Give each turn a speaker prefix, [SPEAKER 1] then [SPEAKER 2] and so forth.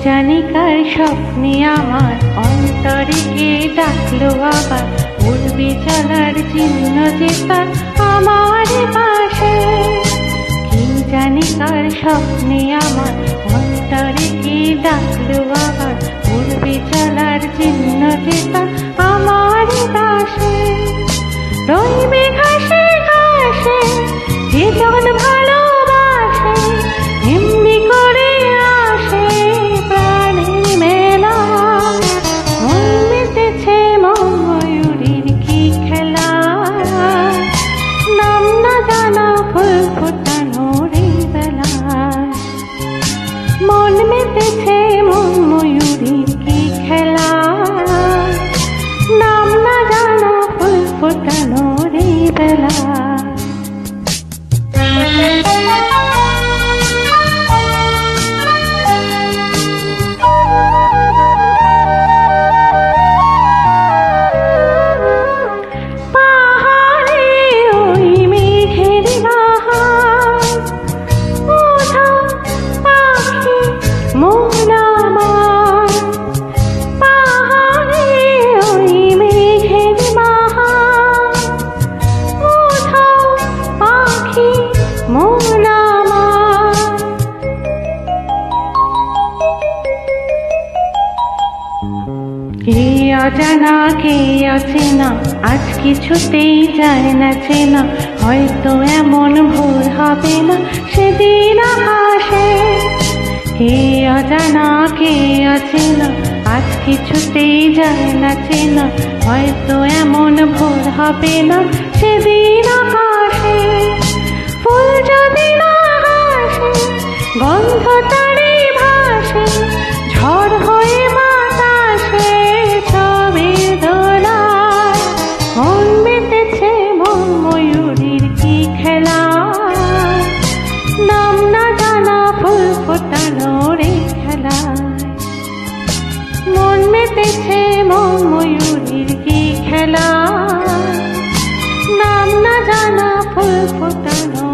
[SPEAKER 1] জানি কার স্বপ্নে আমার অন্তরে কে ডাকলো আবার, উড়বে চলার চিহ্ন যে তার আমার পাশে। কি জানি কার স্বপ্নে আমার অন্তরে কে ডাকলো আবার, উড়বে চলার চিহ্ন যে তার আমার পাশে। রইবে ঘাসে ঘাসে যে জন ভালোবাসে, এমনি করে আসে প্রাণের মেলা। মন মেতেছে ময়ূরীর কি খেলা, নাম না জানা ফুল ফোটানোর এই বেলায়। মন মেতেছে ময়ূরীর কি খেলা, নাম না জানা ফুল ফোটানোর এই বেলায়। কে অজানা কে অচেনা আজ কিছুতেই যায় না চেনা, হয়তো এমন ভুল হবে না সেদিন আকাশে। কে অজানা কে অচেনা আজ কিছুতেই যায় না চেনা, হয়তো এমন ভুল হবে না সেদিন আকাশে। ফুল যদি না হাসে গন্ধ তারে ভাসে, ঝড় হয়ে বাতাসে ছবির দোলায়। মন মেতেছে ময়ূরীর কি খেলা, নাম না জানা ফুল ফোটানোর এই খেলায়। মন মেতেছে ময়ূরীর কি খেলা, নাম না জানা ফুল ফোটানো